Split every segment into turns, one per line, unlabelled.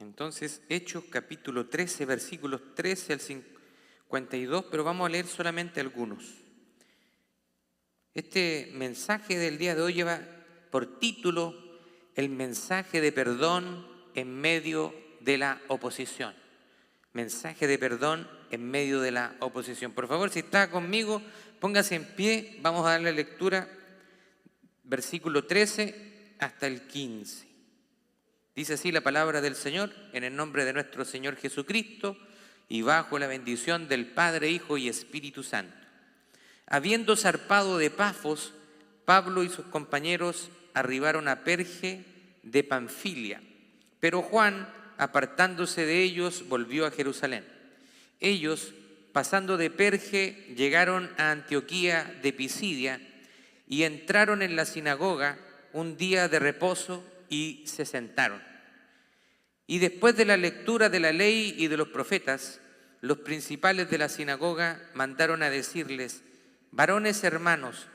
Entonces, Hechos capítulo 13, versículos 13 al 52, pero vamos a leer solamente algunos. Este mensaje del día de hoy lleva por título el mensaje de perdón en medio de la oposición. Mensaje de perdón en medio de la oposición. Por favor, si está conmigo, póngase en pie. Vamos a darle lectura, versículo 13 hasta el 15. Dice así la palabra del Señor, en el nombre de nuestro Señor Jesucristo y bajo la bendición del Padre, Hijo y Espíritu Santo. Habiendo zarpado de Pafos, Pablo y sus compañeros arribaron a Perge de Panfilia, pero Juan, apartándose de ellos, volvió a Jerusalén. Ellos, pasando de Perge, llegaron a Antioquía de Pisidia y entraron en la sinagoga un día de reposo y se sentaron. Y después de la lectura de la ley y de los profetas, los principales de la sinagoga mandaron a decirles: varones hermanos,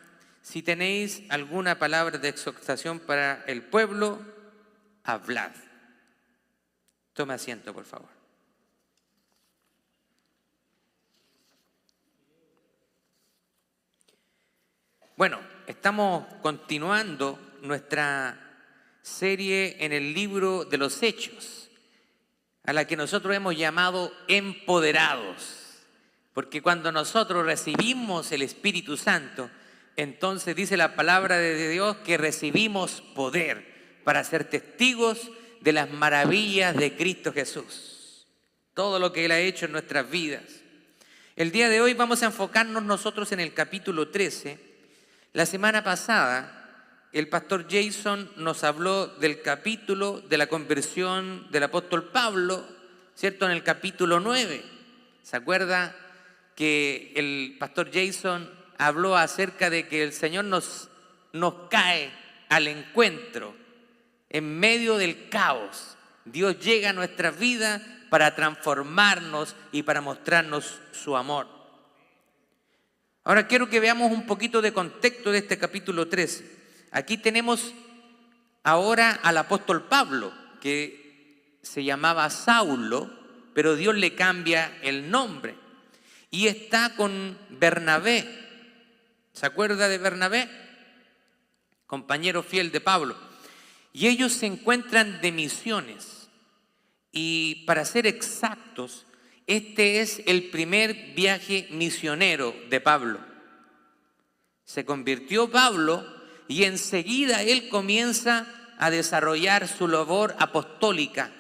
si tenéis alguna palabra de exhortación para el pueblo, hablad. Tome asiento, por favor. Bueno, estamos continuando nuestra serie en el libro de los Hechos, a la que nosotros hemos llamado empoderados, porque cuando nosotros recibimos el Espíritu Santo, entonces dice la palabra de Dios que recibimos poder para ser testigos de las maravillas de Cristo Jesús, todo lo que Él ha hecho en nuestras vidas. El día de hoy vamos a enfocarnos nosotros en el capítulo 13. La semana pasada el pastor Jason nos habló del capítulo de la conversión del apóstol Pablo, ¿cierto? En el capítulo 9. ¿Se acuerda que el pastor Jason habló acerca de que el Señor nos cae al encuentro en medio del caos? Dios llega a nuestras vidas para transformarnos y para mostrarnos su amor. Ahora quiero que veamos un poquito de contexto de este capítulo 13. Aquí tenemos ahora al apóstol Pablo, que se llamaba Saulo, pero Dios le cambia el nombre. Y está con Bernabé. ¿Se acuerda de Bernabé? Compañero fiel de Pablo. Y ellos se encuentran de misiones. Y para ser exactos, este es el primer viaje misionero de Pablo. Se convirtió Pablo y enseguida él comienza a desarrollar su labor apostólica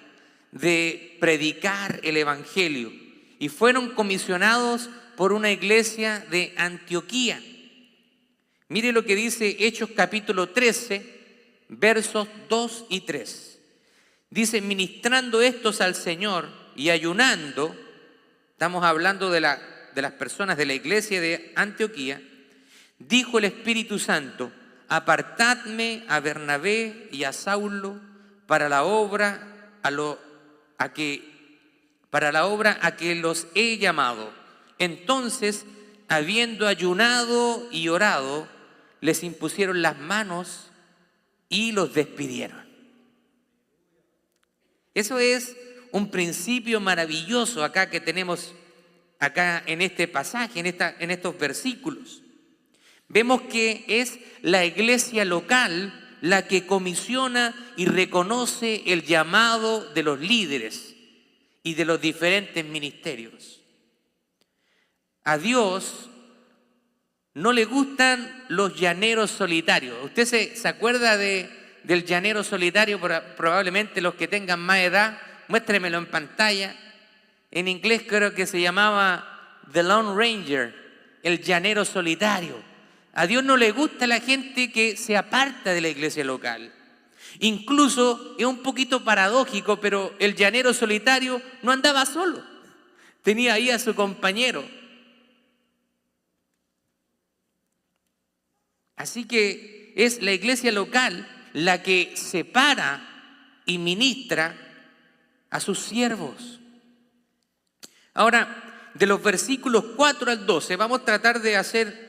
de predicar el evangelio. Y fueron comisionados por una iglesia de Antioquía. Mire lo que dice Hechos capítulo 13, versos 2 y 3. Dice: ministrando estos al Señor y ayunando, estamos hablando de las personas de la iglesia de Antioquía, dijo el Espíritu Santo: apartadme a Bernabé y a Saulo para la obra a que los he llamado. Entonces, habiendo ayunado y orado, les impusieron las manos y los despidieron. Eso es un principio maravilloso acá que tenemos acá en este pasaje, en estos versículos. Vemos que es la iglesia local la que comisiona y reconoce el llamado de los líderes y de los diferentes ministerios. A Dios no le gustan los llaneros solitarios. ¿Usted se acuerda del llanero solitario? Probablemente los que tengan más edad, muéstremelo en pantalla. En inglés creo que se llamaba The Lone Ranger, el llanero solitario. A Dios no le gusta la gente que se aparta de la iglesia local. Incluso es un poquito paradójico, pero el llanero solitario no andaba solo. Tenía ahí a su compañero. Así que es la iglesia local la que separa y ministra a sus siervos. Ahora, de los versículos 4 al 12, vamos a tratar de hacer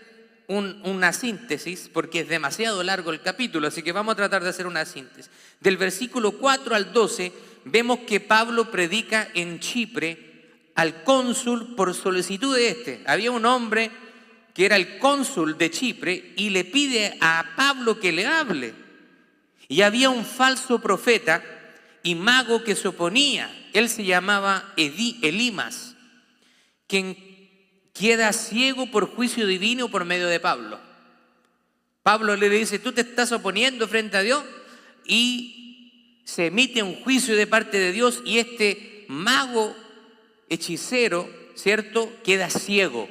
una síntesis, porque es demasiado largo el capítulo, así que vamos a tratar de hacer una síntesis. Del versículo 4 al 12 vemos que Pablo predica en Chipre al cónsul por solicitud de este. Había un hombre que era el cónsul de Chipre y le pide a Pablo que le hable. Y había un falso profeta y mago que se oponía. Él se llamaba Elimas, quien queda ciego por juicio divino por medio de Pablo. Pablo le dice, tú te estás oponiendo frente a Dios, y se emite un juicio de parte de Dios y este mago hechicero, ¿cierto?, queda ciego.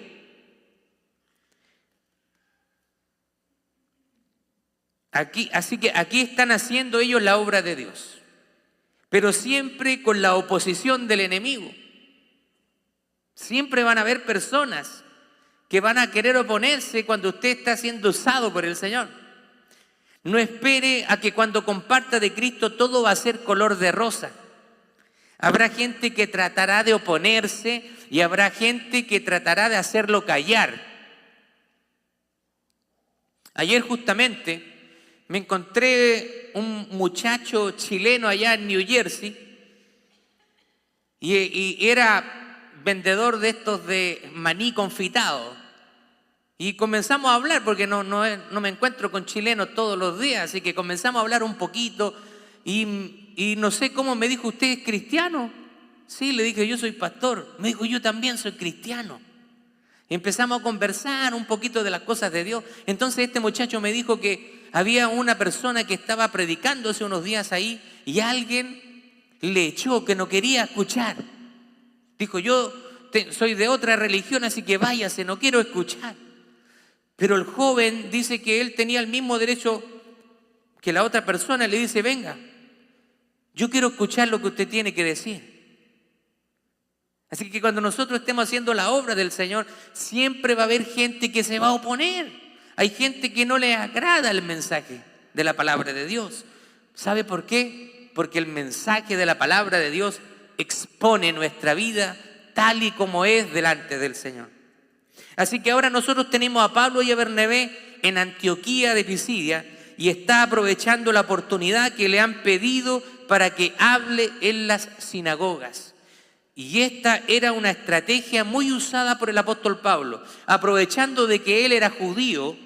Así que aquí están haciendo ellos la obra de Dios, pero siempre con la oposición del enemigo. Siempre van a haber personas que van a querer oponerse cuando usted está siendo usado por el Señor. No espere a que cuando comparta de Cristo todo va a ser color de rosa. Habrá gente que tratará de oponerse y habrá gente que tratará de hacerlo callar. Ayer justamente me encontré un muchacho chileno allá en New Jersey y era vendedor de estos de maní confitado. Y comenzamos a hablar, porque no me encuentro con chilenos todos los días, así que comenzamos a hablar un poquito y no sé cómo me dijo, ¿usted es cristiano? Sí, le dije, yo soy pastor. Me dijo, yo también soy cristiano. Y empezamos a conversar un poquito de las cosas de Dios. Entonces este muchacho me dijo que había una persona que estaba predicando hace unos días ahí y alguien le echó, que no quería escuchar. Dijo, yo soy de otra religión, así que váyase, no quiero escuchar. Pero el joven dice que él tenía el mismo derecho que la otra persona. Le dice, venga, yo quiero escuchar lo que usted tiene que decir. Así que cuando nosotros estemos haciendo la obra del Señor, siempre va a haber gente que se va a oponer. Hay gente que no le agrada el mensaje de la palabra de Dios. ¿Sabe por qué? Porque el mensaje de la palabra de Dios expone nuestra vida tal y como es delante del Señor. Así que ahora nosotros tenemos a Pablo y a Bernabé en Antioquía de Pisidia y está aprovechando la oportunidad que le han pedido para que hable en las sinagogas. Y esta era una estrategia muy usada por el apóstol Pablo, aprovechando de que él era judío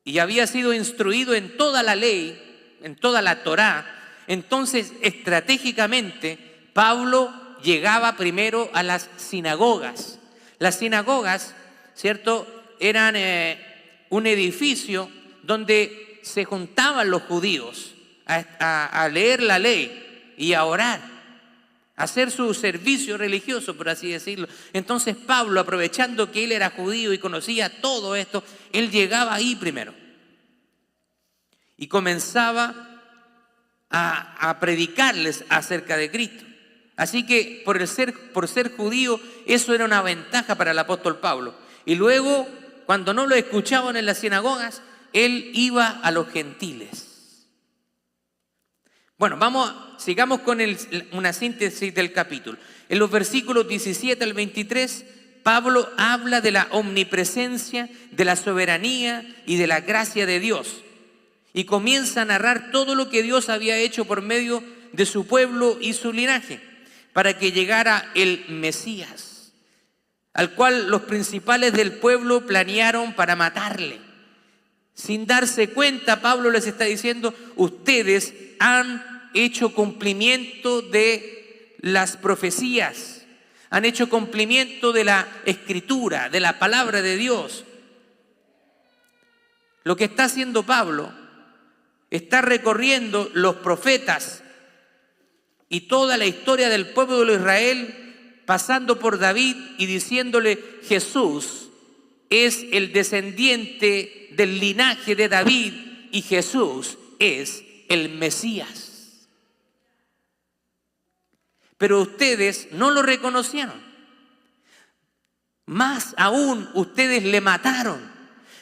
y había sido instruido en toda la ley, en toda la Torá. Entonces, estratégicamente, Pablo llegaba primero a las sinagogas. Las sinagogas, ¿cierto?, eran un edificio donde se juntaban los judíos a leer la ley y a orar, a hacer su servicio religioso, por así decirlo. Entonces Pablo, aprovechando que él era judío y conocía todo esto, él llegaba ahí primero y comenzaba a predicarles acerca de Cristo. Así que por ser judío, eso era una ventaja para el apóstol Pablo. Y luego, cuando no lo escuchaban en las sinagogas, él iba a los gentiles. Bueno, sigamos con una síntesis del capítulo. En los versículos 17 al 23, Pablo habla de la omnipresencia, de la soberanía y de la gracia de Dios. Y comienza a narrar todo lo que Dios había hecho por medio de su pueblo y su linaje, para que llegara el Mesías, al cual los principales del pueblo planearon para matarle. Sin darse cuenta, Pablo les está diciendo, ustedes han hecho cumplimiento de las profecías, han hecho cumplimiento de la Escritura, de la palabra de Dios. Lo que está haciendo Pablo, está recorriendo los profetas y toda la historia del pueblo de Israel, pasando por David y diciéndole, Jesús es el descendiente del linaje de David y Jesús es el Mesías. Pero ustedes no lo reconocieron. Más aún, ustedes le mataron.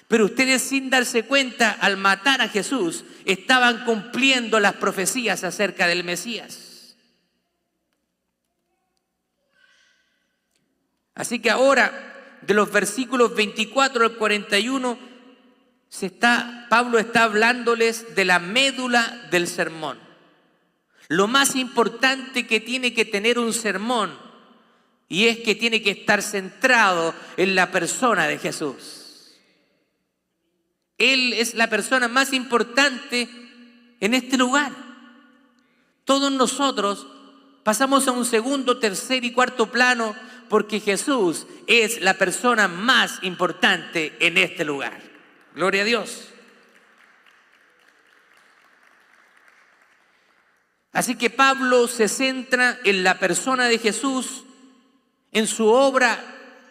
Pero ustedes, sin darse cuenta, al matar a Jesús, estaban cumpliendo las profecías acerca del Mesías. Así que ahora, de los versículos 24 al 41, Pablo está hablándoles de la médula del sermón. lo más importante que tiene que tener un sermón, y es que tiene que estar centrado en la persona de Jesús. Él es la persona más importante en este lugar. Todos nosotros pasamos a un segundo, tercer y cuarto plano porque Jesús es la persona más importante en este lugar. Gloria a Dios. Así que Pablo se centra en la persona de Jesús, en su obra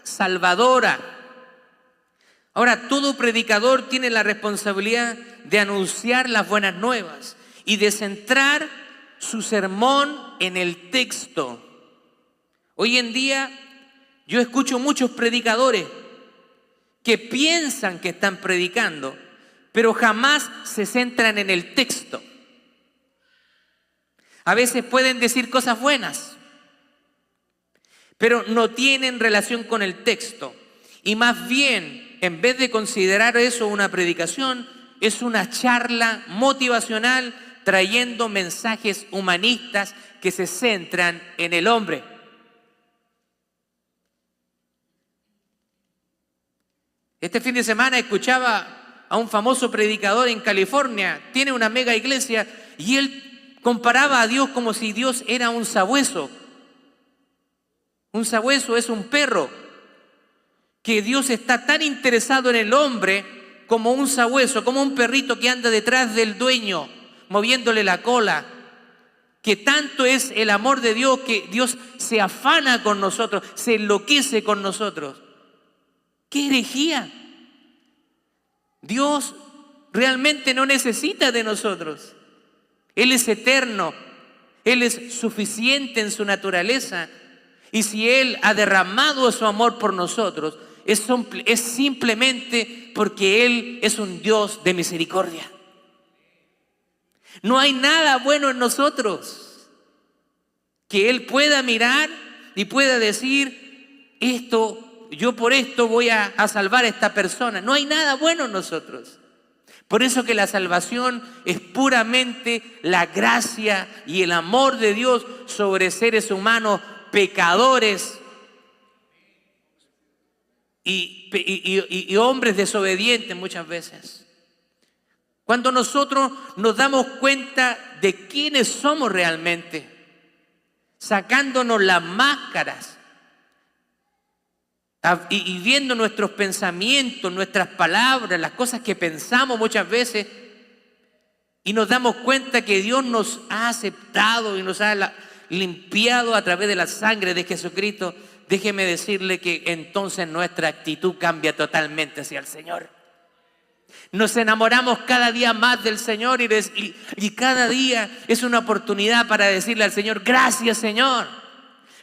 salvadora. Ahora, todo predicador tiene la responsabilidad de anunciar las buenas nuevas y de centrar su sermón en el texto. Hoy en día yo escucho muchos predicadores que piensan que están predicando, pero jamás se centran en el texto. A veces pueden decir cosas buenas, pero no tienen relación con el texto. Y más bien, en vez de considerar eso una predicación, es una charla motivacional trayendo mensajes humanistas que se centran en el hombre. Este fin de semana escuchaba a un famoso predicador en California, tiene una mega iglesia, y él comparaba a Dios como si Dios era un sabueso. Un sabueso es un perro, que Dios está tan interesado en el hombre como un sabueso, como un perrito que anda detrás del dueño, moviéndole la cola. Que tanto es el amor de Dios que Dios se afana con nosotros, se enloquece con nosotros. ¡Qué herejía! Dios realmente no necesita de nosotros. Él es eterno, Él es suficiente en su naturaleza. Y si Él ha derramado su amor por nosotros, es simplemente porque Él es un Dios de misericordia. No hay nada bueno en nosotros que Él pueda mirar y pueda decir, yo por esto voy a salvar a esta persona. No hay nada bueno en nosotros. Por eso que la salvación es puramente la gracia y el amor de Dios sobre seres humanos pecadores y hombres desobedientes muchas veces. Cuando nosotros nos damos cuenta de quiénes somos realmente, sacándonos las máscaras y viendo nuestros pensamientos, nuestras palabras, las cosas que pensamos muchas veces, y nos damos cuenta que Dios nos ha aceptado y nos ha limpiado a través de la sangre de Jesucristo, déjeme decirle que entonces nuestra actitud cambia totalmente hacia el Señor. Nos enamoramos cada día más del Señor y cada día es una oportunidad para decirle al Señor, gracias Señor,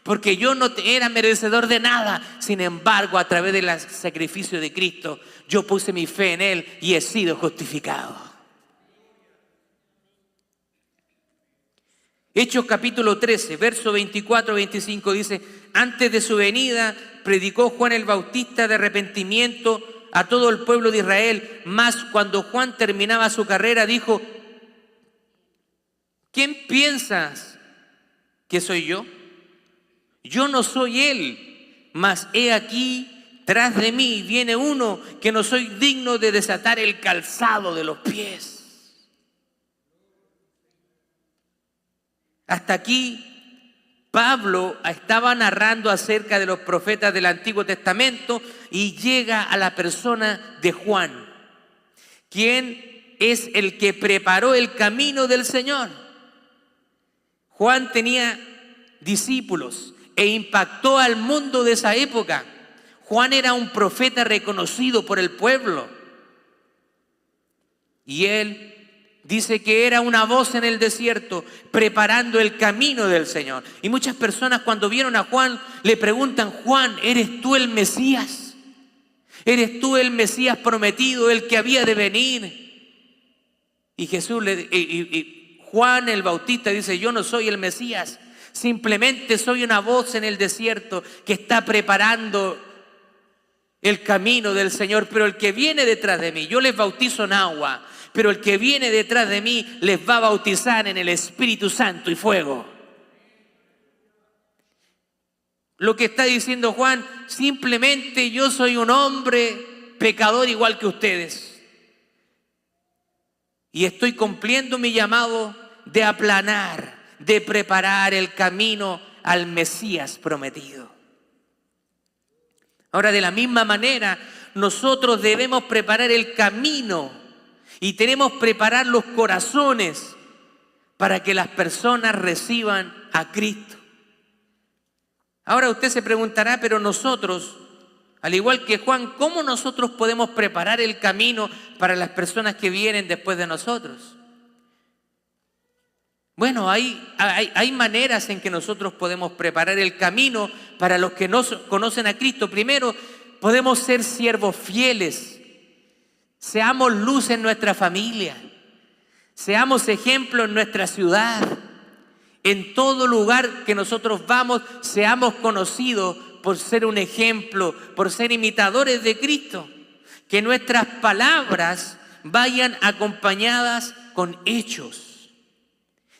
porque yo no era merecedor de nada. Sin embargo, a través del sacrificio de Cristo, yo puse mi fe en Él y he sido justificado. Hechos capítulo 13, verso 24-25 dice, antes de su venida predicó Juan el Bautista de arrepentimiento a todo el pueblo de Israel, mas cuando Juan terminaba su carrera dijo, ¿quién piensas que soy yo? Yo no soy él, mas he aquí, tras de mí viene uno que no soy digno de desatar el calzado de los pies. Hasta aquí Pablo estaba narrando acerca de los profetas del Antiguo Testamento y llega a la persona de Juan, quien es el que preparó el camino del Señor. Juan tenía discípulos e impactó al mundo de esa época. Juan era un profeta reconocido por el pueblo. Y él dice que era una voz en el desierto preparando el camino del Señor. Y muchas personas cuando vieron a Juan le preguntan, Juan, ¿eres tú el Mesías? ¿Eres tú el Mesías prometido, el que había de venir? Y Juan el Bautista dice, yo no soy el Mesías. Simplemente soy una voz en el desierto que está preparando el camino del Señor, pero el que viene detrás de mí, yo les bautizo en agua, pero el que viene detrás de mí les va a bautizar en el Espíritu Santo y fuego. Lo que está diciendo Juan, simplemente yo soy un hombre pecador igual que ustedes. Y estoy cumpliendo mi llamado de aplanar, de preparar el camino al Mesías prometido. Ahora, de la misma manera, nosotros debemos preparar el camino y tenemos que preparar los corazones para que las personas reciban a Cristo. Ahora usted se preguntará, pero nosotros, al igual que Juan, ¿cómo nosotros podemos preparar el camino para las personas que vienen después de nosotros? Bueno, hay maneras en que nosotros podemos preparar el camino para los que no conocen a Cristo. Primero, podemos ser siervos fieles. Seamos luz en nuestra familia. Seamos ejemplo en nuestra ciudad. En todo lugar que nosotros vamos, seamos conocidos por ser un ejemplo, por ser imitadores de Cristo. Que nuestras palabras vayan acompañadas con hechos.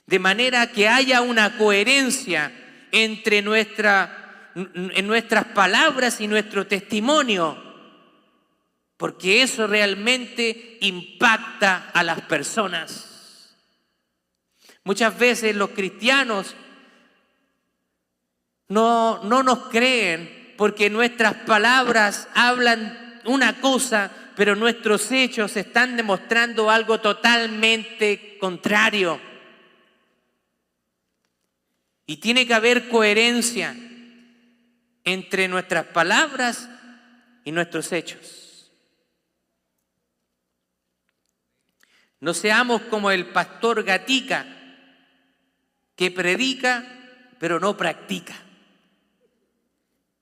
De manera que haya una coherencia entre nuestras palabras y nuestro testimonio. Porque eso realmente impacta a las personas. Muchas veces los cristianos no nos creen porque nuestras palabras hablan una cosa, pero nuestros hechos están demostrando algo totalmente contrario. Y tiene que haber coherencia entre nuestras palabras y nuestros hechos. No seamos como el pastor Gatica, que predica, pero no practica.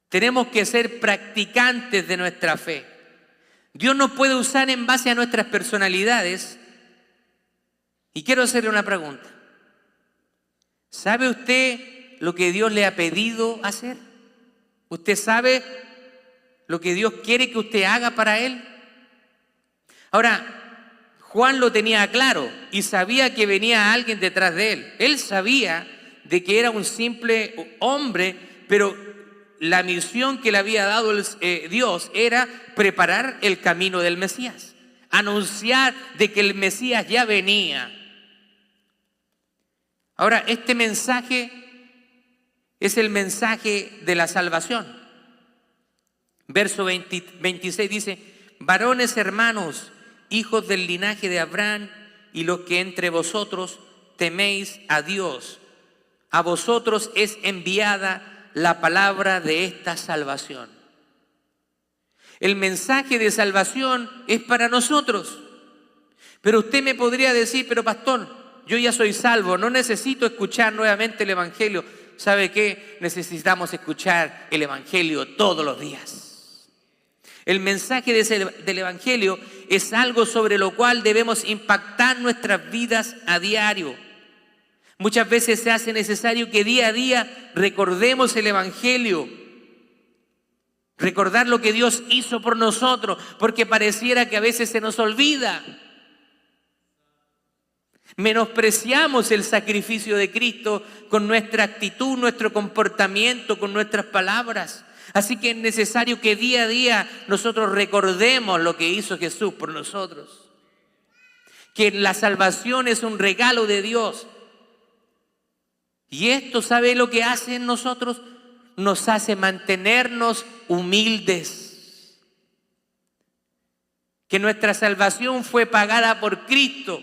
Tenemos que ser practicantes de nuestra fe. Dios nos puede usar en base a nuestras personalidades. Y quiero hacerle una pregunta. ¿Sabe usted lo que Dios le ha pedido hacer? ¿Usted sabe lo que Dios quiere que usted haga para Él? Ahora, Juan lo tenía claro y sabía que venía alguien detrás de él. Él sabía de que era un simple hombre, pero la misión que le había dado Dios era preparar el camino del Mesías, anunciar de que el Mesías ya venía. Ahora, este mensaje es el mensaje de la salvación. Verso 26 dice: varones hermanos, hijos del linaje de Abraham, y los que entre vosotros teméis a Dios, a vosotros es enviada la palabra de esta salvación. El mensaje de salvación es para nosotros. Pero usted me podría decir: pero pastor, yo ya soy salvo, no necesito escuchar nuevamente el Evangelio. ¿Sabe qué? Necesitamos escuchar el Evangelio todos los días. El mensaje del Evangelio es algo sobre lo cual debemos impactar nuestras vidas a diario. Muchas veces se hace necesario que día a día recordemos el Evangelio. Recordar lo que Dios hizo por nosotros, porque pareciera que a veces se nos olvida. Menospreciamos el sacrificio de Cristo con nuestra actitud, nuestro comportamiento, con nuestras palabras. Así que es necesario que día a día nosotros recordemos lo que hizo Jesús por nosotros. Que la salvación es un regalo de Dios. Y esto, ¿sabe lo que hace en nosotros? Nos hace mantenernos humildes. Que nuestra salvación fue pagada por Cristo.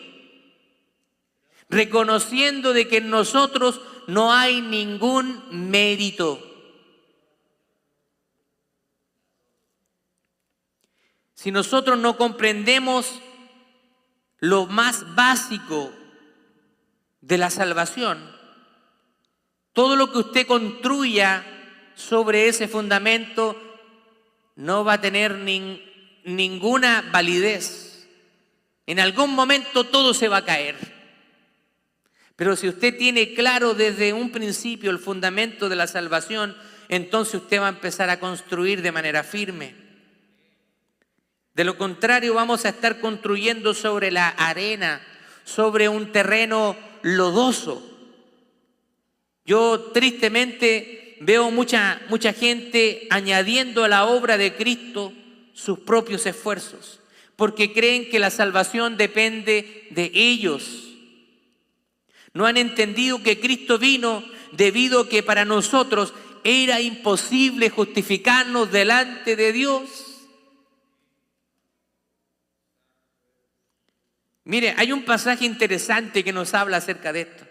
Reconociendo de que en nosotros no hay ningún mérito. Si nosotros no comprendemos lo más básico de la salvación, todo lo que usted construya sobre ese fundamento no va a tener ninguna validez. En algún momento todo se va a caer. Pero si usted tiene claro desde un principio el fundamento de la salvación, entonces usted va a empezar a construir de manera firme. De lo contrario, vamos a estar construyendo sobre la arena, sobre un terreno lodoso. Yo tristemente veo mucha gente añadiendo a la obra de Cristo sus propios esfuerzos, porque creen que la salvación depende de ellos. No han entendido que Cristo vino debido a que para nosotros era imposible justificarnos delante de Dios. Mire, hay un pasaje interesante que nos habla acerca de esto.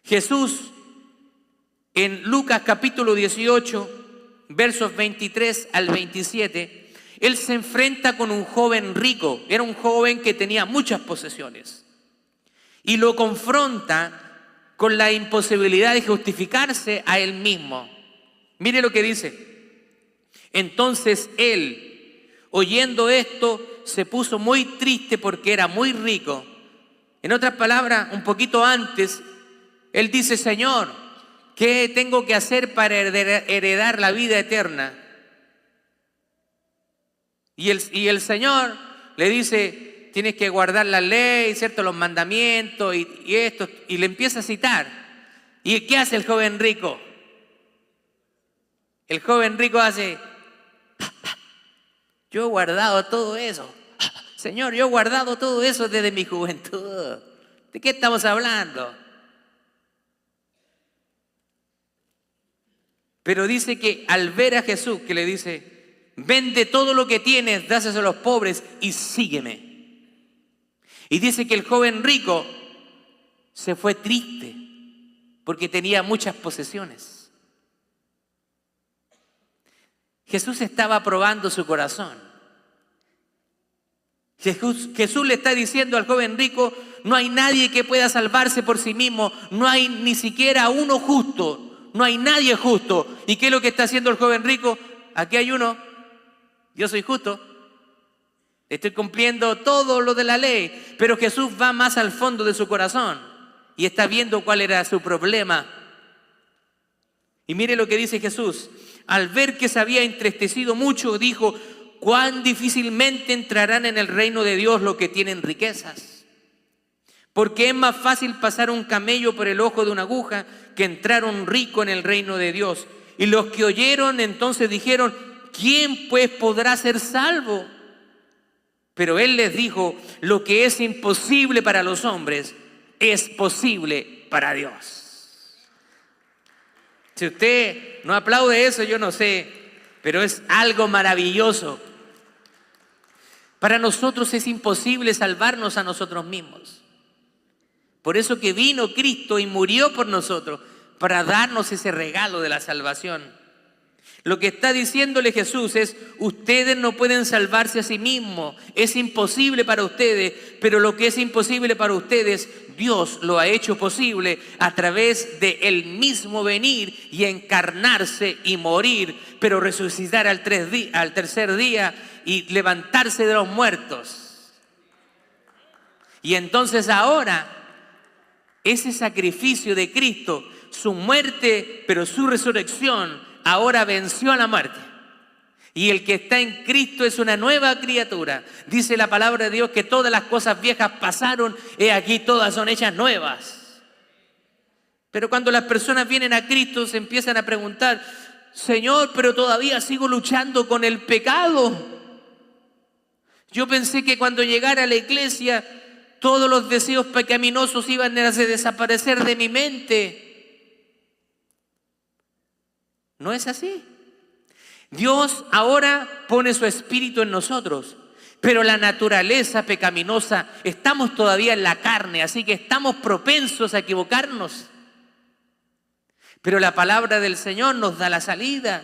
Jesús, en Lucas capítulo 18, versos 23 al 27, Él se enfrenta con un joven rico. Era un joven que tenía muchas posesiones. Y lo confronta con la imposibilidad de justificarse a él mismo. Mire lo que dice. Entonces él, oyendo esto, se puso muy triste porque era muy rico. En otras palabras, un poquito antes, él dice: Señor, ¿qué tengo que hacer para heredar la vida eterna? Y el Señor le dice: tienes que guardar la ley, ¿cierto? Los mandamientos y esto. Y le empieza a citar. ¿Y qué hace el joven rico? El joven rico hace: yo he guardado todo eso. Señor, yo he guardado todo eso desde mi juventud. ¿De qué estamos hablando? Pero dice que al ver a Jesús, que le dice: vende todo lo que tienes, dáselo a los pobres y sígueme. Y dice que el joven rico se fue triste porque tenía muchas posesiones. Jesús estaba probando su corazón. Jesús le está diciendo al joven rico: no hay nadie que pueda salvarse por sí mismo, no hay ni siquiera uno justo, no hay nadie justo. ¿Y qué es lo que está haciendo el joven rico? Aquí hay uno, yo soy justo, estoy cumpliendo todo lo de la ley. Pero Jesús va más al fondo de su corazón y está viendo cuál era su problema. Y mire lo que dice Jesús. Al ver que se había entristecido mucho, dijo: cuán difícilmente entrarán en el reino de Dios los que tienen riquezas. Porque es más fácil pasar un camello por el ojo de una aguja que entrar un rico en el reino de Dios. Y los que oyeron entonces dijeron: ¿quién pues podrá ser salvo? Pero él les dijo: lo que es imposible para los hombres es posible para Dios. Si usted no aplaude eso, yo no sé, pero es algo maravilloso. Para nosotros es imposible salvarnos a nosotros mismos. Por eso que vino Cristo y murió por nosotros, para darnos ese regalo de la salvación. Lo que está diciéndole Jesús es: ustedes no pueden salvarse a sí mismos, es imposible para ustedes, pero lo que es imposible para ustedes, Dios lo ha hecho posible a través de Él mismo venir y encarnarse y morir, pero resucitar al tercer día y levantarse de los muertos. Y entonces ahora, ese sacrificio de Cristo, su muerte, pero su resurrección, ahora venció a la muerte. Y el que está en Cristo es una nueva criatura. Dice la palabra de Dios que todas las cosas viejas pasaron, he aquí todas son hechas nuevas. Pero cuando las personas vienen a Cristo se empiezan a preguntar: Señor, pero todavía sigo luchando con el pecado. Yo pensé que cuando llegara a la iglesia todos los deseos pecaminosos iban a desaparecer de mi mente. No es así. Dios ahora pone su espíritu en nosotros, pero la naturaleza pecaminosa, estamos todavía en la carne, así que estamos propensos a equivocarnos. Pero la palabra del Señor nos da la salida,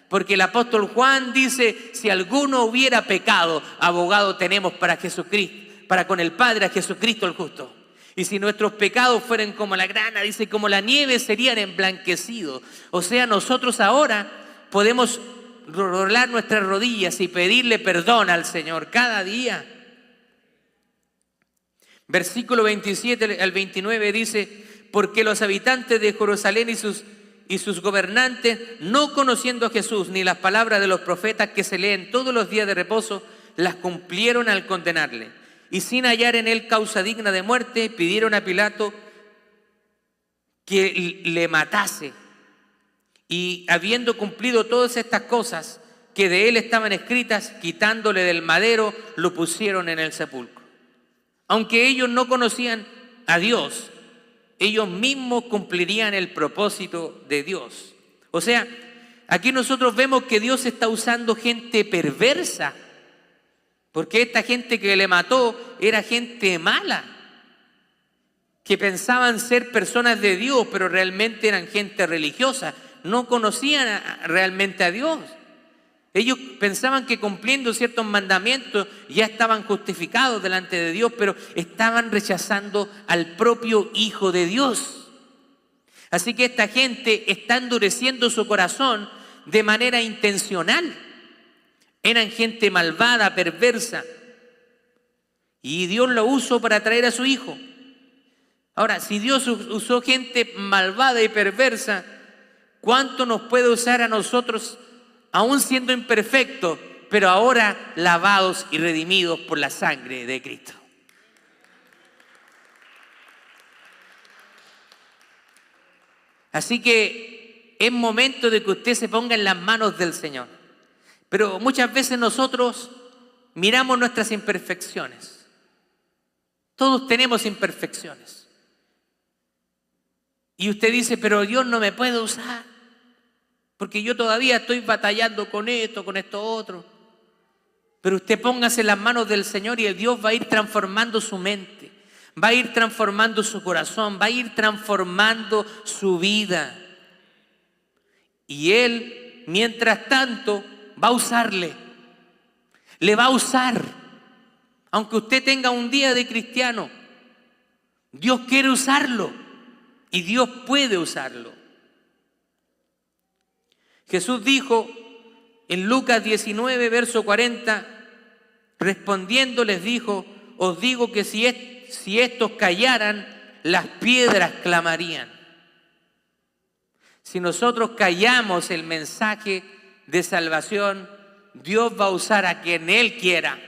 porque el apóstol Juan dice: si alguno hubiera pecado, abogado tenemos para Jesucristo, para con el Padre, a Jesucristo el justo. Y si nuestros pecados fueran como la grana, dice, como la nieve, serían emblanquecidos. O sea, nosotros ahora podemos doblar nuestras rodillas y pedirle perdón al Señor cada día. Versículo 27 al 29 dice: porque los habitantes de Jerusalén y sus gobernantes, no conociendo a Jesús ni las palabras de los profetas que se leen todos los días de reposo, las cumplieron al condenarle. Y sin hallar en él causa digna de muerte, pidieron a Pilato que le matase. Y habiendo cumplido todas estas cosas que de él estaban escritas, quitándole del madero, lo pusieron en el sepulcro. Aunque ellos no conocían a Dios, ellos mismos cumplirían el propósito de Dios. O sea, aquí nosotros vemos que Dios está usando gente perversa, porque esta gente que le mató era gente mala, que pensaban ser personas de Dios, pero realmente eran gente religiosa, no conocían realmente a Dios. Ellos pensaban que cumpliendo ciertos mandamientos ya estaban justificados delante de Dios, pero estaban rechazando al propio Hijo de Dios. Así que esta gente está endureciendo su corazón de manera intencional. Eran gente malvada, perversa. Y Dios lo usó para traer a su Hijo. Ahora, si Dios usó gente malvada y perversa, ¿cuánto nos puede usar a nosotros, aún siendo imperfectos, pero ahora lavados y redimidos por la sangre de Cristo? Así que es momento de que usted se ponga en las manos del Señor. Pero muchas veces nosotros miramos nuestras imperfecciones. Todos tenemos imperfecciones. Y usted dice, pero Dios no me puede usar, porque yo todavía estoy batallando con esto otro. Pero usted póngase en las manos del Señor y el Dios va a ir transformando su mente, va a ir transformando su corazón, va a ir transformando su vida. Y Él, mientras tanto, va a usarle, le va a usar. Aunque usted tenga un día de cristiano, Dios quiere usarlo y Dios puede usarlo. Jesús dijo en Lucas 19, verso 40, respondiendo les dijo, os digo que si estos callaran, las piedras clamarían. Si nosotros callamos el mensaje de salvación, Dios va a usar a quien Él quiera.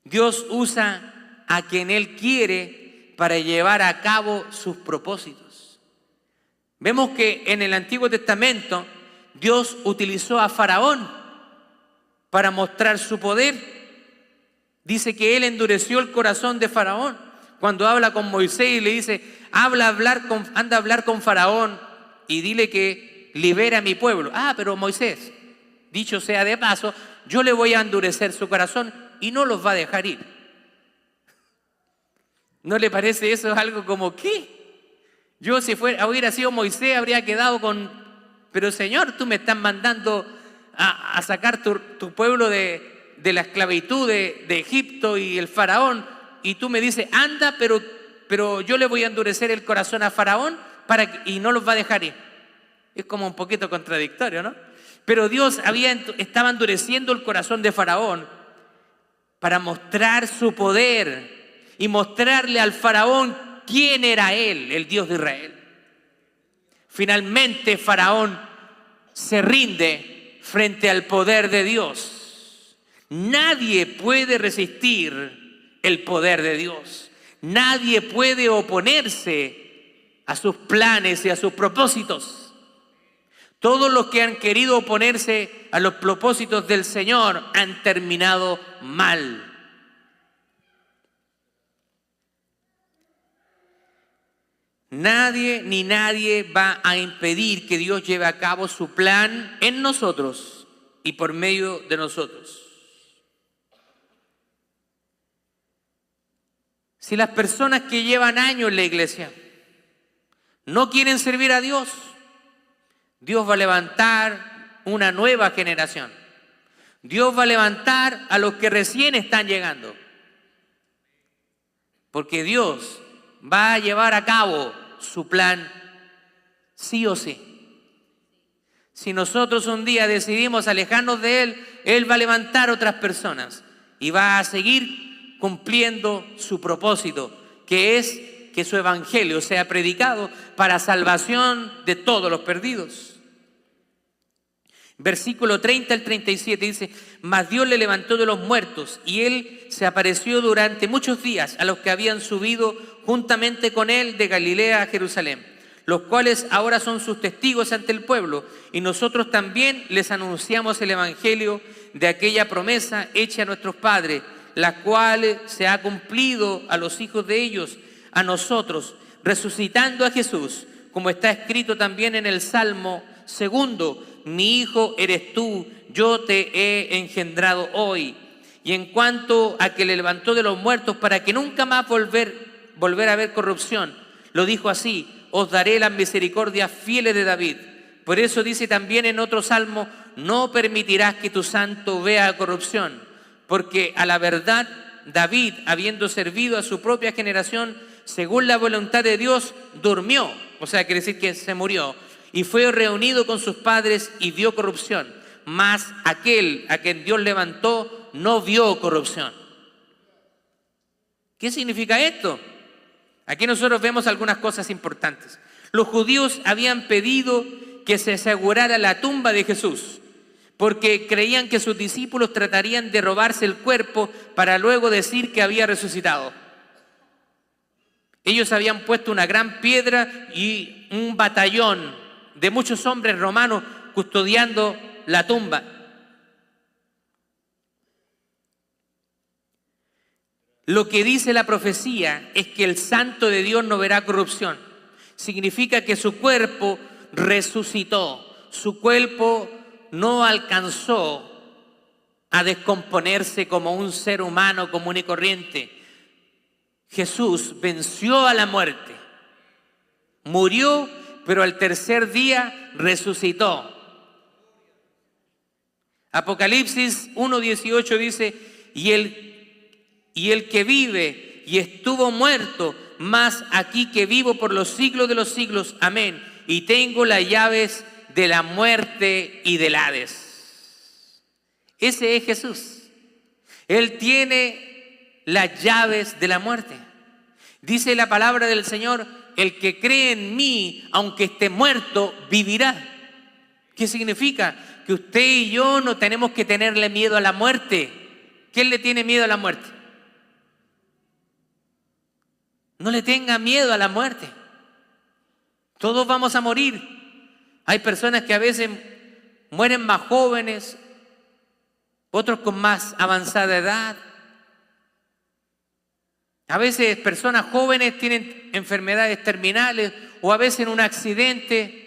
Dios usa a quien Él quiere para llevar a cabo sus propósitos. Vemos que en el Antiguo Testamento Dios utilizó a Faraón para mostrar su poder. Dice que Él endureció el corazón de Faraón cuando habla con Moisés y le dice, anda a hablar con Faraón y dile que libera a mi pueblo. Pero Moisés, dicho sea de paso, yo le voy a endurecer su corazón y no los va a dejar ir. ¿No le parece eso algo como qué? Yo si hubiera sido Moisés habría quedado con, pero Señor, tú me estás mandando a sacar tu pueblo de la esclavitud de Egipto y el faraón, y tú me dices, anda, pero yo le voy a endurecer el corazón a Faraón y no los va a dejar ir. Es como un poquito contradictorio, ¿no? Pero Dios estaba endureciendo el corazón de Faraón para mostrar su poder y mostrarle al Faraón quién era Él, el Dios de Israel. Finalmente Faraón se rinde frente al poder de Dios. Nadie puede resistir el poder de Dios. Nadie puede oponerse a sus planes y a sus propósitos. Todos los que han querido oponerse a los propósitos del Señor han terminado mal. Nadie ni nadie va a impedir que Dios lleve a cabo su plan en nosotros y por medio de nosotros. Si las personas que llevan años en la iglesia no quieren servir a Dios, Dios va a levantar una nueva generación. Dios va a levantar a los que recién están llegando. Porque Dios va a llevar a cabo su plan sí o sí. Si nosotros un día decidimos alejarnos de Él, Él va a levantar otras personas y va a seguir cumpliendo su propósito, que es que su evangelio sea predicado para salvación de todos los perdidos. Versículo 30 al 37 dice: mas Dios le levantó de los muertos, y él se apareció durante muchos días a los que habían subido juntamente con él de Galilea a Jerusalén, los cuales ahora son sus testigos ante el pueblo, y nosotros también les anunciamos el evangelio de aquella promesa hecha a nuestros padres, la cual se ha cumplido a los hijos de ellos, a nosotros, resucitando a Jesús, como está escrito también en el Salmo 2: mi hijo eres tú, yo te he engendrado hoy. Y en cuanto a que le levantó de los muertos para que nunca más volver a haber corrupción, lo dijo así: os daré las misericordias fieles de David. Por eso dice también en otro salmo: no permitirás que tu santo vea corrupción, porque a la verdad David, habiendo servido a su propia generación según la voluntad de Dios, durmió, o sea, quiere decir que se murió, y fue reunido con sus padres y vio corrupción. Mas aquel a quien Dios levantó no vio corrupción. ¿Qué significa esto? Aquí nosotros vemos algunas cosas importantes. Los judíos habían pedido que se asegurara la tumba de Jesús, porque creían que sus discípulos tratarían de robarse el cuerpo para luego decir que había resucitado. Ellos habían puesto una gran piedra y un batallón de muchos hombres romanos custodiando la tumba. Lo que dice la profecía es que el santo de Dios no verá corrupción. Significa que su cuerpo resucitó, su cuerpo no alcanzó a descomponerse como un ser humano común y corriente. Jesús venció a la muerte, murió, pero al tercer día resucitó. Apocalipsis 1:18 dice: y el que vive y estuvo muerto, mas aquí que vivo por los siglos de los siglos, amén, y tengo las llaves de la muerte y del Hades. Ese es Jesús. Él tiene las llaves de la muerte. Dice la palabra del Señor: el que cree en mí, aunque esté muerto, vivirá. ¿Qué significa? Que usted y yo no tenemos que tenerle miedo a la muerte. ¿Quién le tiene miedo a la muerte? No le tenga miedo a la muerte. Todos vamos a morir. Hay personas que a veces mueren más jóvenes, otros con más avanzada edad. A veces personas jóvenes tienen enfermedades terminales, o a veces en un accidente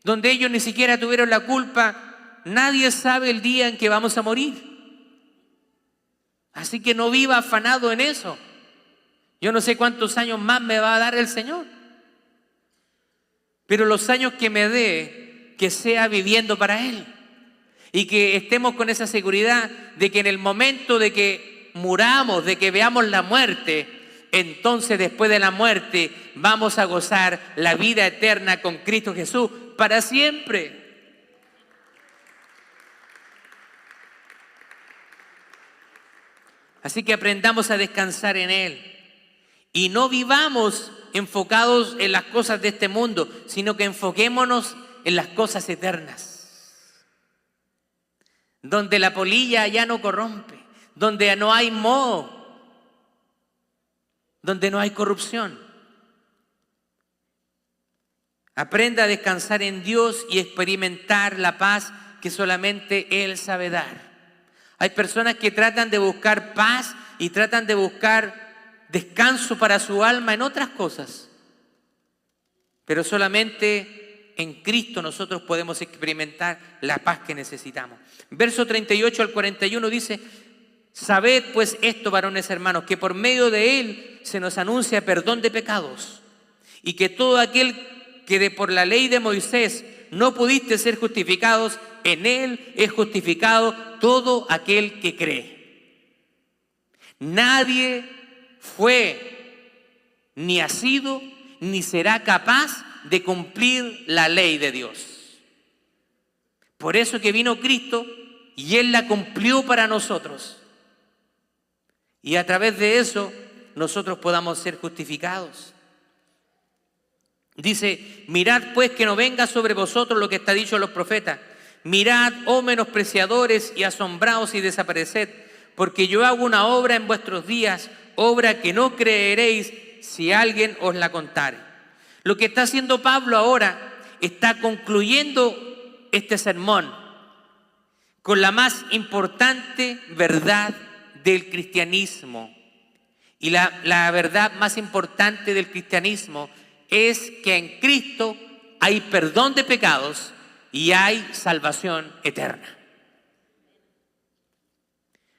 donde ellos ni siquiera tuvieron la culpa. Nadie sabe el día en que vamos a morir. Así que no viva afanado en eso. Yo no sé cuántos años más me va a dar el Señor, pero los años que me dé, que sea viviendo para Él, y que estemos con esa seguridad de que en el momento de que muramos, de que veamos la muerte, entonces después de la muerte vamos a gozar la vida eterna con Cristo Jesús para siempre. Así que aprendamos a descansar en Él y no vivamos enfocados en las cosas de este mundo, sino que enfoquémonos en las cosas eternas, donde la polilla ya no corrompe, donde no hay moho, donde no hay corrupción. Aprenda a descansar en Dios y experimentar la paz que solamente Él sabe dar. Hay personas que tratan de buscar paz y tratan de buscar descanso para su alma en otras cosas, pero solamente en Cristo nosotros podemos experimentar la paz que necesitamos. Verso 38 al 41 dice: sabed pues esto, varones hermanos, que por medio de Él se nos anuncia perdón de pecados, y que todo aquel que por la ley de Moisés no pudiste ser justificados, en Él es justificado todo aquel que cree. Nadie fue, ni ha sido, ni será capaz de cumplir la ley de Dios. Por eso que vino Cristo y Él la cumplió para nosotros. Y a través de eso nosotros podamos ser justificados. Dice: mirad pues que no venga sobre vosotros lo que está dicho a los profetas. mirad, oh menospreciadores y asombraos y desapareced, porque yo hago una obra en vuestros días, obra que no creeréis si alguien os la contare. Lo que está haciendo Pablo ahora, está concluyendo este sermón con la más importante verdad del cristianismo. Y la verdad más importante del cristianismo es que en Cristo hay perdón de pecados y hay salvación eterna.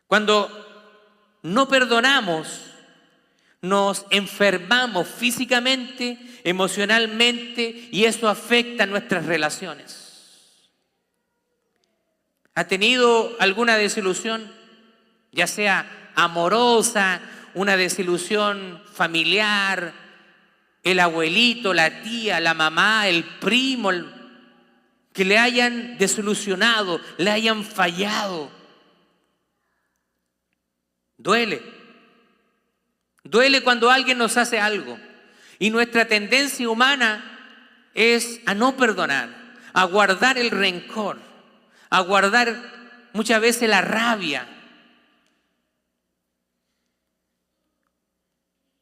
Cuando no perdonamos, nos enfermamos físicamente, emocionalmente, y eso afecta nuestras relaciones. ¿Ha tenido alguna desilusión, ya sea amorosa, una desilusión familiar, el abuelito, la tía, la mamá, el primo, que le hayan desilusionado, le hayan fallado? Duele. Duele cuando alguien nos hace algo. Y nuestra tendencia humana es a no perdonar, a guardar el rencor, a guardar muchas veces la rabia.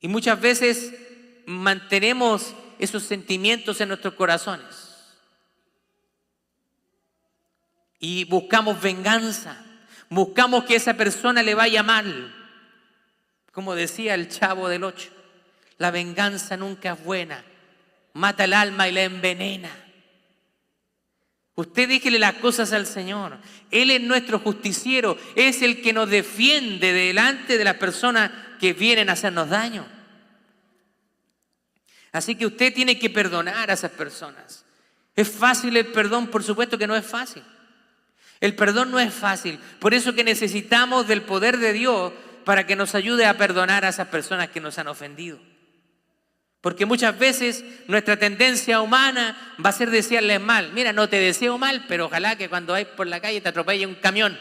Y muchas veces mantenemos esos sentimientos en nuestros corazones. Y buscamos venganza, buscamos que esa persona le vaya mal. Como decía el Chavo del Ocho, la venganza nunca es buena, mata el alma y la envenena. Usted déjele las cosas al Señor. Él es nuestro justiciero, es el que nos defiende delante de las personas que vienen a hacernos daño. Así que usted tiene que perdonar a esas personas. ¿Es fácil el perdón? Por supuesto que no es fácil. El perdón no es fácil. Por eso que necesitamos del poder de Dios para que nos ayude a perdonar a esas personas que nos han ofendido. Porque muchas veces nuestra tendencia humana va a ser desearles mal. Mira, no te deseo mal, pero ojalá que cuando vayas por la calle te atropelle un camión.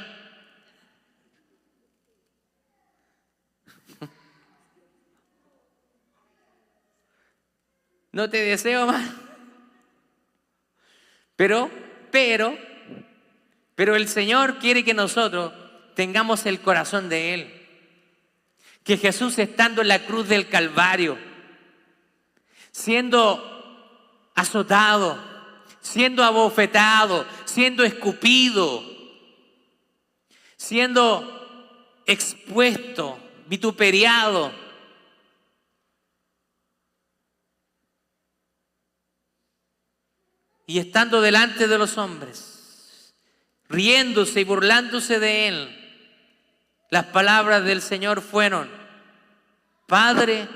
No te deseo mal. Pero el Señor quiere que nosotros tengamos el corazón de Él. Que Jesús, estando en la cruz del Calvario, siendo azotado, siendo abofetado, siendo escupido, siendo expuesto, vituperiado, y estando delante de los hombres, riéndose y burlándose de Él, las palabras del Señor fueron: Padre,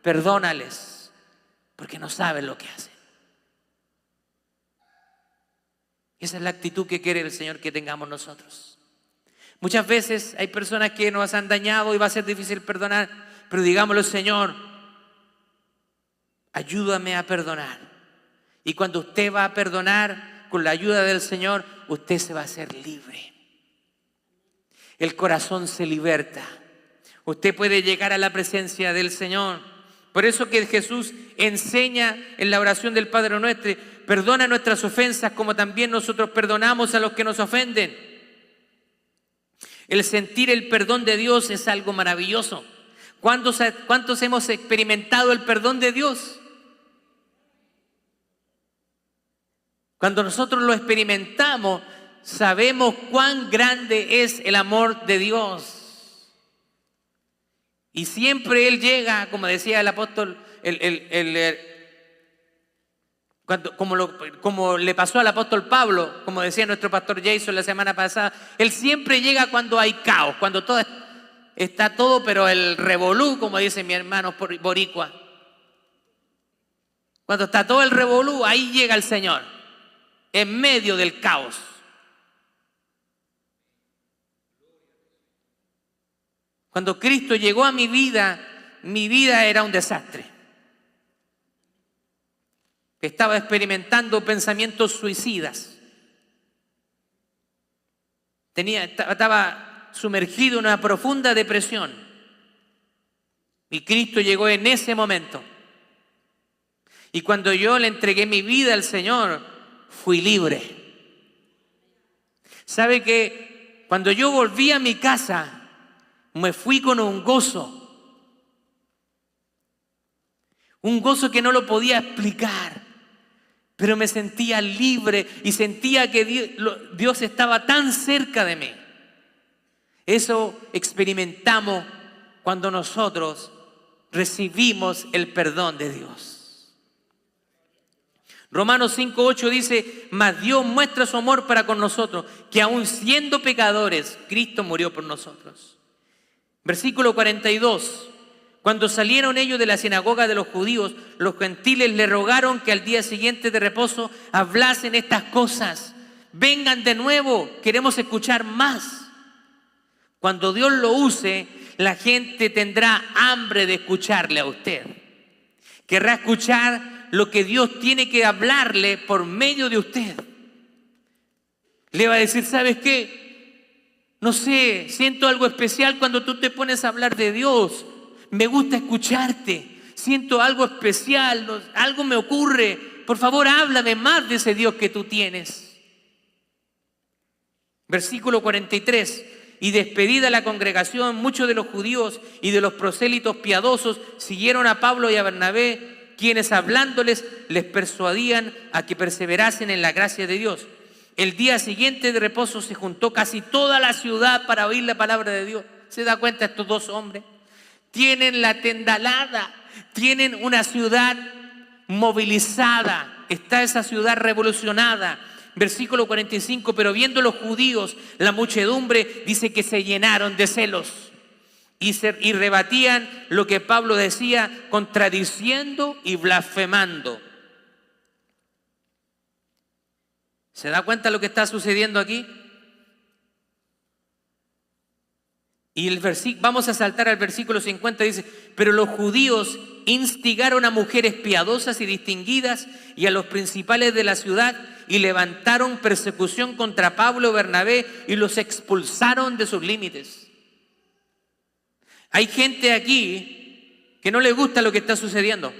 perdónales, porque no saben lo que hacen. Esa es la actitud que quiere el Señor que tengamos nosotros. Muchas veces hay personas que nos han dañado y va a ser difícil perdonar, pero digámosle: Señor, ayúdame a perdonar. Y cuando usted va a perdonar con la ayuda del Señor, usted se va a hacer libre. El corazón se liberta. Usted puede llegar a la presencia del Señor. Por eso que Jesús enseña en la oración del Padre Nuestro: perdona nuestras ofensas como también nosotros perdonamos a los que nos ofenden. El sentir el perdón de Dios es algo maravilloso. ¿Cuántos hemos experimentado el perdón de Dios? Cuando nosotros lo experimentamos, sabemos cuán grande es el amor de Dios. Y siempre Él llega, como decía el apóstol, como le pasó al apóstol Pablo, como decía nuestro pastor Jason la semana pasada, Él siempre llega cuando hay caos, cuando todo está todo, pero el revolú, como dice mi hermano boricua. Cuando está todo el revolú, ahí llega el Señor, en medio del caos. Cuando Cristo llegó a mi vida era un desastre. Estaba experimentando pensamientos suicidas. Estaba sumergido en una profunda depresión. Y Cristo llegó en ese momento. Y cuando yo le entregué mi vida al Señor, fui libre. Sabe que cuando yo volví a mi casa, me fui con un gozo que no lo podía explicar, pero me sentía libre y sentía que Dios estaba tan cerca de mí. Eso experimentamos cuando nosotros recibimos el perdón de Dios. Romanos 5:8 dice: mas Dios muestra su amor para con nosotros, que aun siendo pecadores, Cristo murió por nosotros. Versículo 42. Cuando salieron ellos de la sinagoga de los judíos, los gentiles le rogaron que al día siguiente de reposo hablasen estas cosas. Vengan de nuevo, queremos escuchar más. Cuando Dios lo use, la gente tendrá hambre de escucharle a usted. Querrá escuchar lo que Dios tiene que hablarle por medio de usted. Le va a decir: ¿sabes qué? No sé, siento algo especial cuando tú te pones a hablar de Dios. Me gusta escucharte. Siento algo especial, algo me ocurre. Por favor, háblame más de ese Dios que tú tienes. Versículo 43. Y despedida la congregación, muchos de los judíos y de los prosélitos piadosos siguieron a Pablo y a Bernabé, quienes hablándoles les persuadían a que perseverasen en la gracia de Dios. El día siguiente de reposo se juntó casi toda la ciudad para oír la palabra de Dios. ¿Se da cuenta? Estos dos hombres tienen la tendalada, tienen una ciudad movilizada, está esa ciudad revolucionada. Versículo 45, pero viendo los judíos la muchedumbre, dice que se llenaron de celos y rebatían lo que Pablo decía, contradiciendo y blasfemando. ¿Se da cuenta lo que está sucediendo aquí? Y vamos a saltar al versículo 50, dice: pero los judíos instigaron a mujeres piadosas y distinguidas y a los principales de la ciudad y levantaron persecución contra Pablo y Bernabé y los expulsaron de sus límites. Hay gente aquí que no le gusta lo que está sucediendo.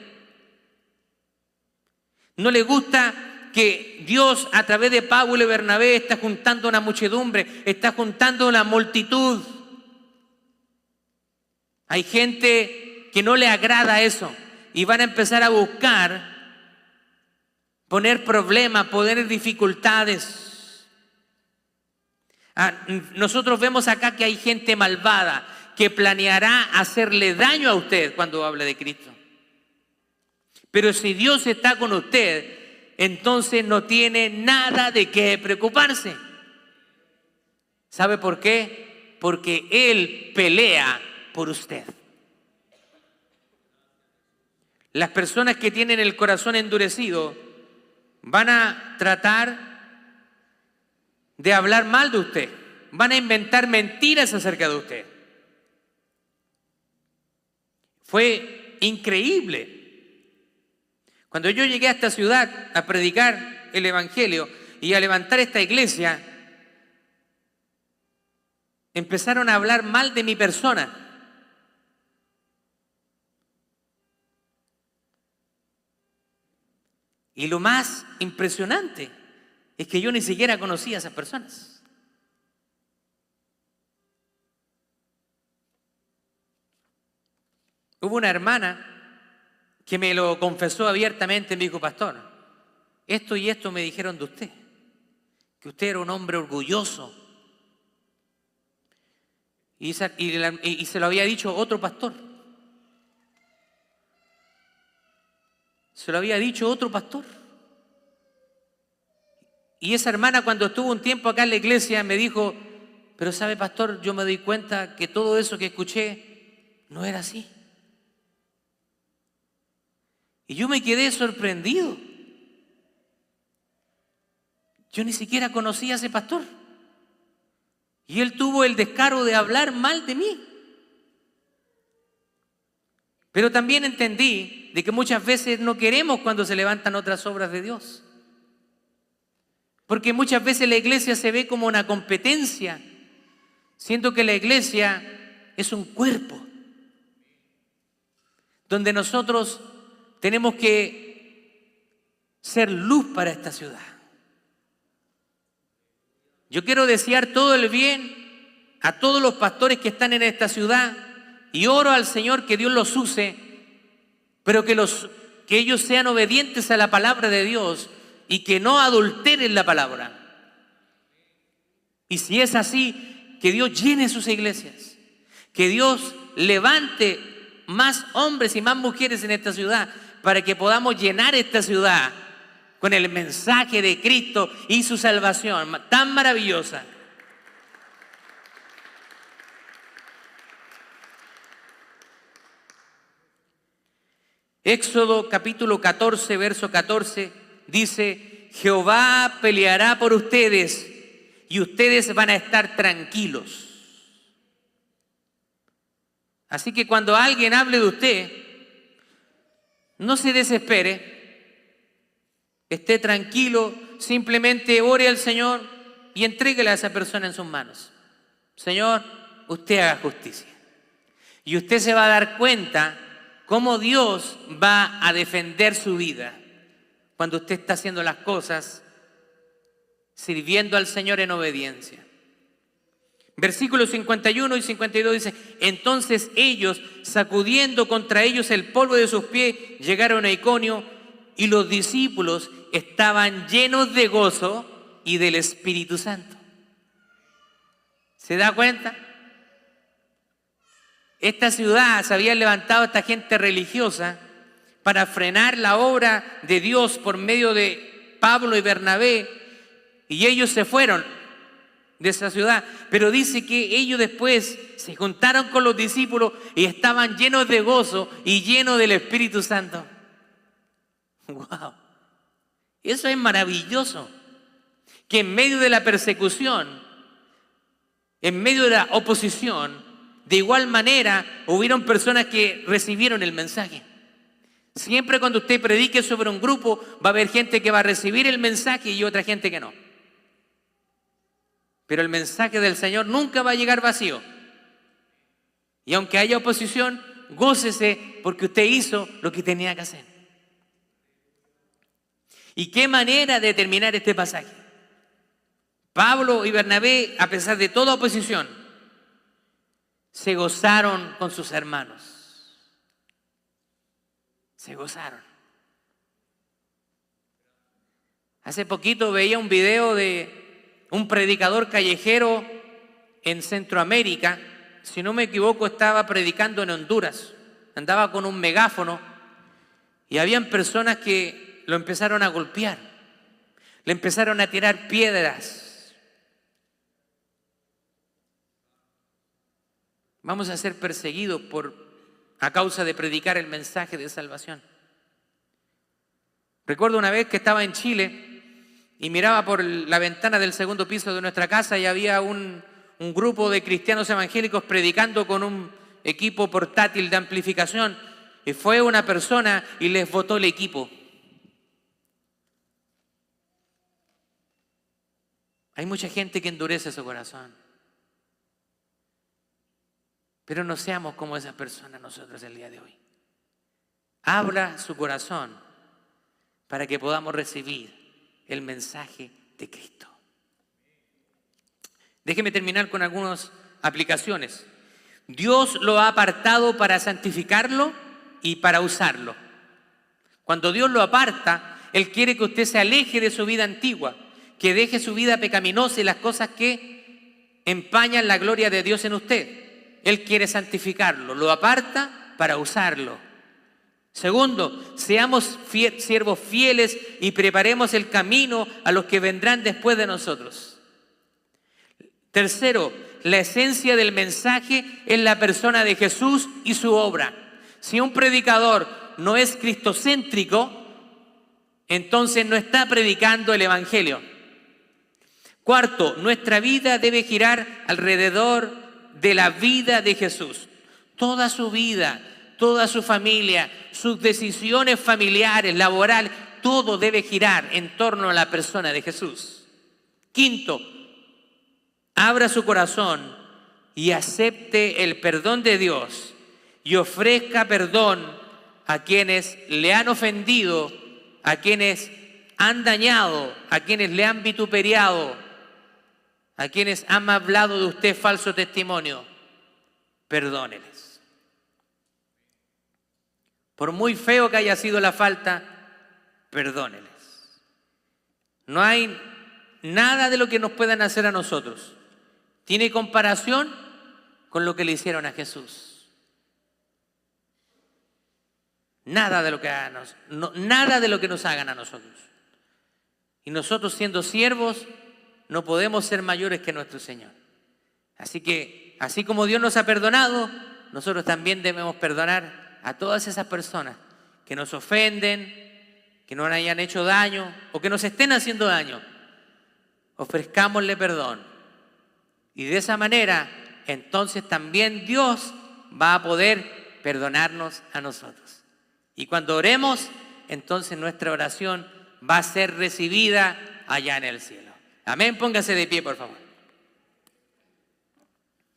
No le gusta que Dios a través de Pablo y Bernabé está juntando una muchedumbre, está juntando una multitud. Hay gente que no le agrada eso y van a empezar a buscar poner problemas, poner dificultades. Nosotros vemos acá que hay gente malvada que planeará hacerle daño a usted cuando hable de Cristo. Pero si Dios está con usted, entonces no tiene nada de qué preocuparse. ¿Sabe por qué? Porque Él pelea por usted. Las personas que tienen el corazón endurecido van a tratar de hablar mal de usted, van a inventar mentiras acerca de usted. Fue increíble. Cuando yo llegué a esta ciudad a predicar el evangelio y a levantar esta iglesia, empezaron a hablar mal de mi persona. Y lo más impresionante es que yo ni siquiera conocía a esas personas. Hubo una hermana que me lo confesó abiertamente, me dijo: pastor, esto y esto me dijeron de usted, que usted era un hombre orgulloso. Y se lo había dicho otro pastor. Se lo había dicho otro pastor. Y esa hermana, cuando estuvo un tiempo acá en la iglesia, me dijo: pero sabe, pastor, yo me doy cuenta que todo eso que escuché no era así. Y yo me quedé sorprendido. Yo ni siquiera conocía a ese pastor. Y él tuvo el descaro de hablar mal de mí. Pero también entendí de que muchas veces no queremos cuando se levantan otras obras de Dios. Porque muchas veces la iglesia se ve como una competencia, siendo que la iglesia es un cuerpo, donde nosotros tenemos que ser luz para esta ciudad. Yo quiero desear todo el bien a todos los pastores que están en esta ciudad y oro al Señor que Dios los use, pero que ellos sean obedientes a la palabra de Dios y que no adulteren la palabra. Y si es así, que Dios llene sus iglesias, que Dios levante más hombres y más mujeres en esta ciudad para que podamos llenar esta ciudad con el mensaje de Cristo y su salvación tan maravillosa. Éxodo capítulo 14, verso 14 dice: Jehová peleará por ustedes y ustedes van a estar tranquilos. Así que cuando alguien hable de usted, no se desespere, esté tranquilo, simplemente ore al Señor y entréguele a esa persona en sus manos. Señor, usted haga justicia. Y usted se va a dar cuenta cómo Dios va a defender su vida cuando usted está haciendo las cosas sirviendo al Señor en obediencia. Versículos 51 y 52 dice: entonces ellos, sacudiendo contra ellos el polvo de sus pies, llegaron a Iconio, y los discípulos estaban llenos de gozo y del Espíritu Santo. ¿Se da cuenta? Esta ciudad se había levantado esta gente religiosa para frenar la obra de Dios por medio de Pablo y Bernabé, y ellos se fueron de esa ciudad, pero dice que ellos después se juntaron con los discípulos y estaban llenos de gozo y llenos del Espíritu Santo. ¡Wow! Eso es maravilloso, que en medio de la persecución, en medio de la oposición, de igual manera hubieron personas que recibieron el mensaje. Siempre cuando usted predique sobre un grupo, va a haber gente que va a recibir el mensaje y otra gente que no. Pero el mensaje del Señor nunca va a llegar vacío. Y aunque haya oposición, gócese porque usted hizo lo que tenía que hacer. ¿Y qué manera de terminar este pasaje? Pablo y Bernabé, a pesar de toda oposición, se gozaron con sus hermanos. Se gozaron. Hace poquito veía un video de un predicador callejero en Centroamérica. Si no me equivoco, estaba predicando en Honduras. Andaba con un megáfono y habían personas que lo empezaron a golpear. Le empezaron a tirar piedras. Vamos a ser perseguidos a causa de predicar el mensaje de salvación. Recuerdo una vez que estaba en Chile y miraba por la ventana del segundo piso de nuestra casa y había un grupo de cristianos evangélicos predicando con un equipo portátil de amplificación, y fue una persona y les botó el equipo. Hay mucha gente que endurece su corazón, pero no seamos como esas personas nosotros el día de hoy. Abra su corazón para que podamos recibir el mensaje de Cristo. Déjeme terminar con algunas aplicaciones. Dios lo ha apartado para santificarlo y para usarlo. Cuando Dios lo aparta, Él quiere que usted se aleje de su vida antigua, que deje su vida pecaminosa y las cosas que empañan la gloria de Dios en usted. Él quiere santificarlo, lo aparta para usarlo. Segundo, seamos siervos fieles y preparemos el camino a los que vendrán después de nosotros. Tercero, la esencia del mensaje es la persona de Jesús y su obra. Si un predicador no es cristocéntrico, entonces no está predicando el evangelio. Cuarto, nuestra vida debe girar alrededor de la vida de Jesús. Toda su vida, toda su familia, sus decisiones familiares, laborales, todo debe girar en torno a la persona de Jesús. Quinto, abra su corazón y acepte el perdón de Dios y ofrezca perdón a quienes le han ofendido, a quienes han dañado, a quienes le han vituperiado. a quienes han hablado de usted falso testimonio, perdóneles. Por muy feo que haya sido la falta, perdóneles. No hay nada de lo que nos puedan hacer a nosotros tiene comparación con lo que le hicieron a Jesús. Nada de lo que nada de lo que nos hagan a nosotros. Y nosotros, siendo siervos, no podemos ser mayores que nuestro Señor. Así que, así como Dios nos ha perdonado, nosotros también debemos perdonar a todas esas personas que nos ofenden, que nos hayan hecho daño o que nos estén haciendo daño. Ofrezcámosle perdón. Y de esa manera, entonces también Dios va a poder perdonarnos a nosotros. Y cuando oremos, entonces nuestra oración va a ser recibida allá en el cielo. Amén. Póngase de pie, por favor.